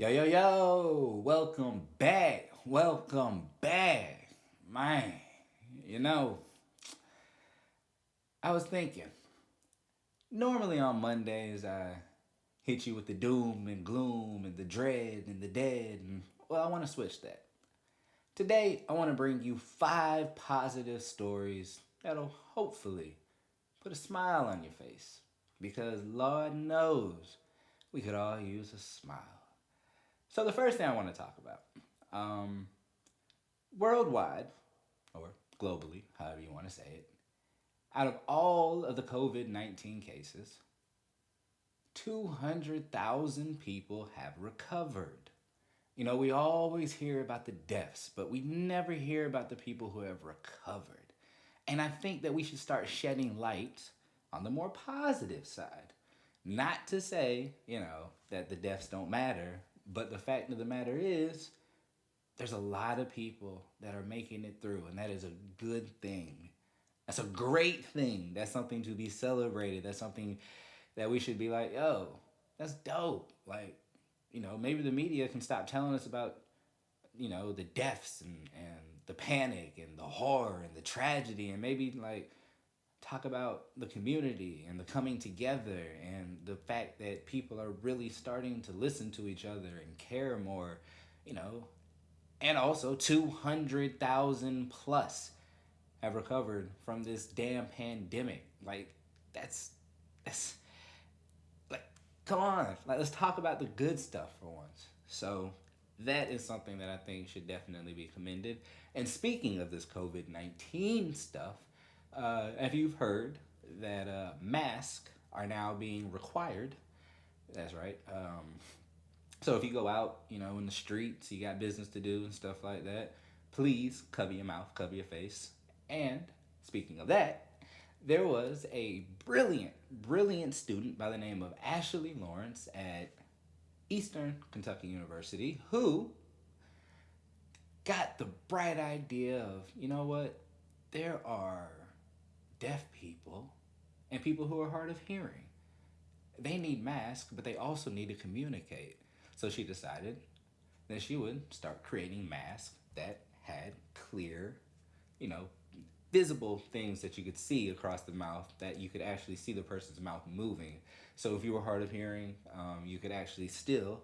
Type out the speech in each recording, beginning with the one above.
Yo, yo, yo, welcome back. Welcome back. Man, you know, I was thinking, normally on Mondays, I hit you with the doom and gloom and the dread and the dead. And, well, I want to switch that. Today, I want to bring you five positive stories that'll hopefully put a smile on your face. Because Lord knows we could all use a smile. So, the first thing I want to talk about, um, worldwide, or globally, however you want to say it, out of all of the COVID 19 cases, 200,000 people have recovered. You know, we always hear about the deaths, but we never hear about the people who have recovered. And I think that we should start shedding light on the more positive side. Not to say, that the deaths don't matter, but the fact of the matter is, there's a lot of people that are making it through, and that is a good thing. That's a great thing. That's something to be celebrated. That's something that we should be like, yo, that's dope. Like, maybe the media can stop telling us about, the deaths and the panic and the horror and the tragedy, and maybe like talk about the community and the coming together and the fact that people are really starting to listen to each other and care more, you know, and also 200,000 plus have recovered from this damn pandemic. Like, that's, that's, like, come on. Like, let's talk about the good stuff for once. So, that is something that I think should definitely be commended. And speaking of this COVID 19 stuff, if you've heard that masks are now being required, that's right. So if you go out, in the streets, you got business to do and stuff like that, please cover your mouth, cover your face. And speaking of that, there was a brilliant, brilliant student by the name of Ashley Lawrence at Eastern Kentucky University who got the bright idea of, you know what, there are deaf people and people who are hard of hearing. They need masks, but they also need to communicate. So she decided that she would start creating masks that had clear, you know, visible things that you could see across the mouth, that you could actually see the person's mouth moving. So if you were hard of hearing, you could actually still,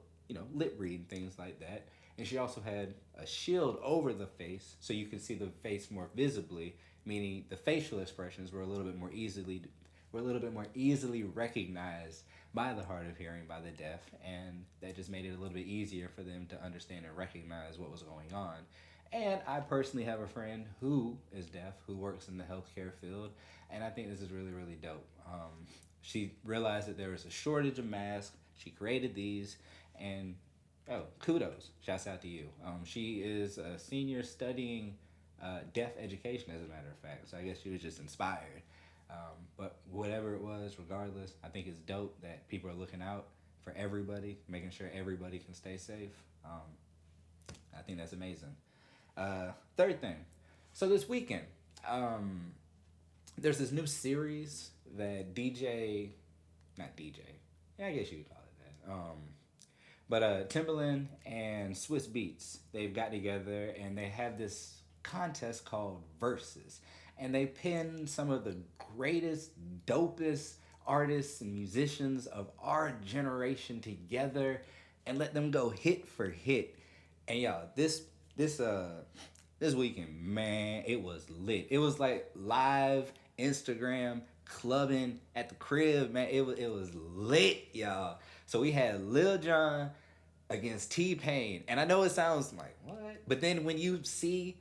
lip read things like that. And she also had a shield over the face so you could see the face more visibly, meaning the facial expressions were a little bit more easily recognized by the hard of hearing, by the deaf, and that just made it a little bit easier for them to understand and recognize what was going on. And I personally have a friend who is deaf, who works in the healthcare field, and I think this is really, really dope. She realized that there was a shortage of masks. She created these, and oh, kudos! Shouts out to you. She is a senior studying deaf education, as a matter of fact. So I guess she was just inspired. But whatever it was, regardless, I think it's dope that people are looking out for everybody, making sure everybody can stay safe. I think that's amazing. Third thing, so this weekend, um, there's this new series that not DJ, yeah, I guess you could call it that. But Timberland and Swiss Beats, they've got together and they have this contest called Versus. And they pin some of the greatest, dopest artists and musicians of our generation together and let them go hit for hit. And y'all, this weekend, man, it was lit. It was like live Instagram clubbing at the crib, man. It was lit, y'all. So we had Lil Jon against T Pain, and I know it sounds like what, but then when you see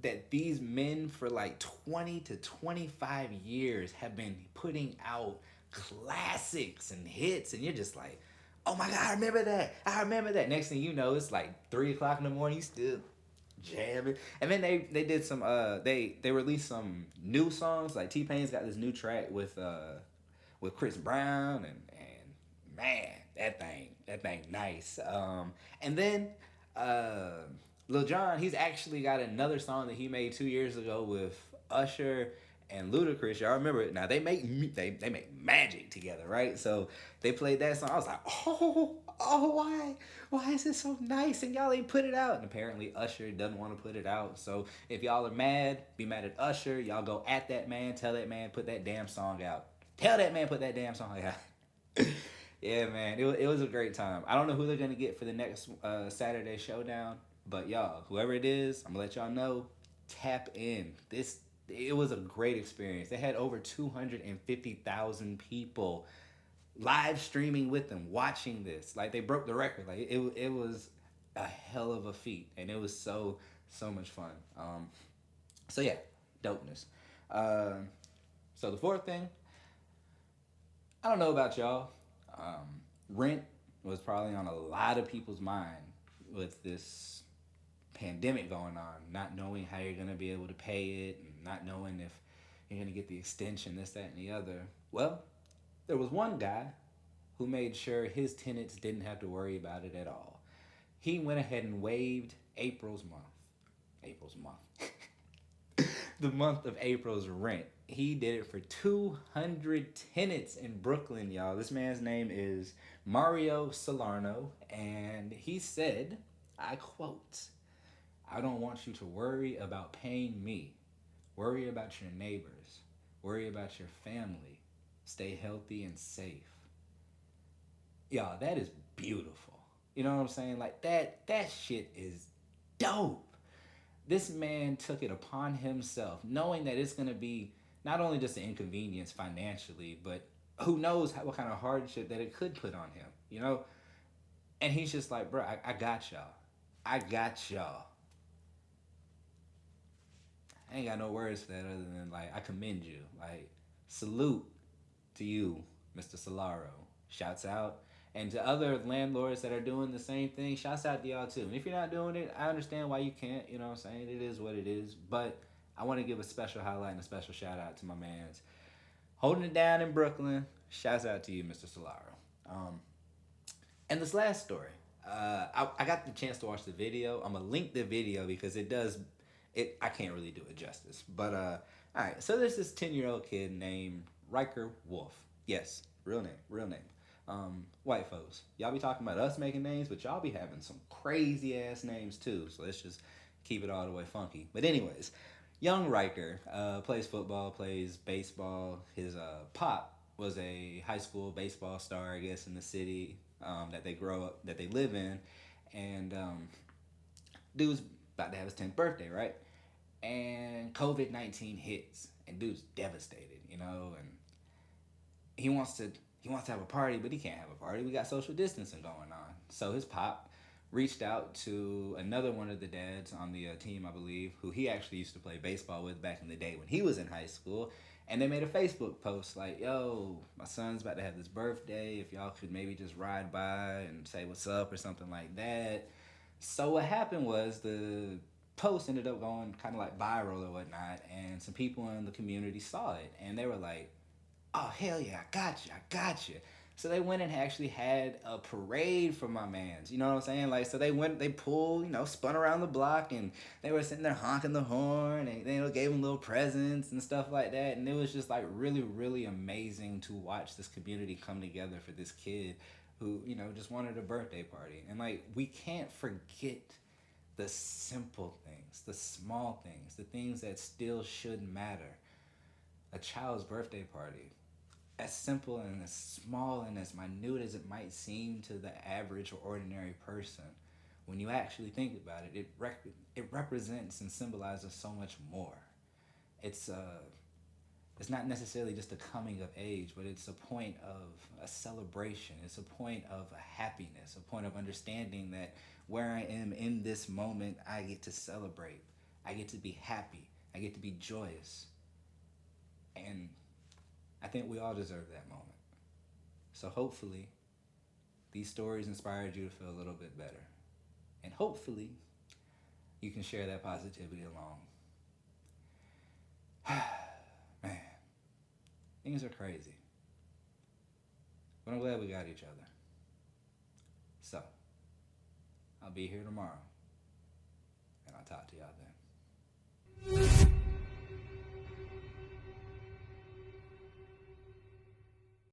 that these men for like 20 to 25 years have been putting out classics and hits, and you're just like, oh my god, I remember that. I remember that. Next thing you know, it's like 3 o'clock in the morning. You still jamming. And then they did some they released some new songs. Like T Pain's got this new track with Chris Brown, and man, that thing nice. And then uh Lil Jon, he's actually got another song that he made 2 years ago with Usher and Ludacris. Y'all remember it? Now they make magic together, right? So they played that song. I was like, oh, Oh, why is it so nice and y'all ain't put it out? And apparently Usher doesn't want to put it out. So if y'all are mad, be mad at Usher. Y'all go at that man, tell that man put that damn song out. Tell that man put that damn song out. Yeah, man, it was a great time. I don't know who they're gonna get for the next Saturday showdown, but y'all, whoever it is, I'm gonna let y'all know. Tap in. It was a great experience. They had over 250,000 people live streaming with them, watching this. Like they broke the record. Like it was a hell of a feat, and it was so much fun. So yeah, dopeness. Uh, so the fourth thing, I don't know about y'all. Rent was probably on a lot of people's mind with this pandemic going on, not knowing how you're gonna be able to pay it, and not knowing if you're gonna get the extension, this, that, and the other. Well, there was one guy who made sure his tenants didn't have to worry about it at all. He went ahead and waived April's month. April's month. The month of April's rent. He did it for 200 tenants in Brooklyn, y'all. This man's name is Mario Salerno, and he said, I quote, I don't want you to worry about paying me. Worry about your neighbors. Worry about your family. Stay healthy and safe. Y'all, that is beautiful. You know what I'm saying? Like that shit is dope. This man took it upon himself, knowing that it's gonna be not only just an inconvenience financially, but who knows what kind of hardship that it could put on him, you know? And he's just like, bro, I got y'all. I got y'all. I ain't got no words for that other than like I commend you. Like salute to you, Mr. Solaro. Shouts out. And to other landlords that are doing the same thing, shouts out to y'all too. And if you're not doing it, I understand why you can't, you know what I'm saying? It is what it is. But I want to give a special highlight and a special shout out to my man's holding it down in Brooklyn. Shouts out to you, Mr. Solaro. And this last story, I got the chance to watch the video. I'm gonna link the video because it does it. I can't really do it justice. But all right. So there's this 10-year-old kid named Riker Wolf. Yes, real name, real name. White folks, y'all be talking about us making names, but y'all be having some crazy ass names too. So let's just keep it all the way funky. But anyways, young Riker plays football, plays baseball. His pop was a high school baseball star, I guess, in the city that they grow up, that they live in, and dude's about to have his 10th birthday, right? And COVID-19 hits, and dude's devastated, you know, and he wants to he wants to have a party, but he can't have a party. We got social distancing going on. So his pop reached out to another one of the dads on the team, I believe, who he actually used to play baseball with back in the day when he was in high school. And they made a Facebook post like, yo, my son's about to have this birthday. If y'all could maybe just ride by and say what's up or something like that. So what happened was the post ended up going kind of like viral or whatnot. And some people in the community saw it. And they were like, oh, hell yeah, I got you, I got you. So they went and actually had a parade for my mans. You know what I'm saying? Like, so they went, they pulled, you know, spun around the block, and they were sitting there honking the horn, and they gave them little presents and stuff like that. And it was just like really, really amazing to watch this community come together for this kid who, you know, just wanted a birthday party. And like, we can't forget the simple things, the small things, the things that still should matter. A child's birthday party, as simple and as small and as minute as it might seem to the average or ordinary person, when you actually think about it, it represents and symbolizes so much more. It's it's not necessarily just a coming of age, but it's a point of a celebration. It's a point of a happiness, a point of understanding that where I am in this moment, I get to celebrate. I get to be happy. I get to be joyous. And I think we all deserve that moment. So hopefully, these stories inspired you to feel a little bit better. And hopefully, you can share that positivity along. Man, things are crazy. But I'm glad we got each other. So, I'll be here tomorrow. And I'll talk to y'all then.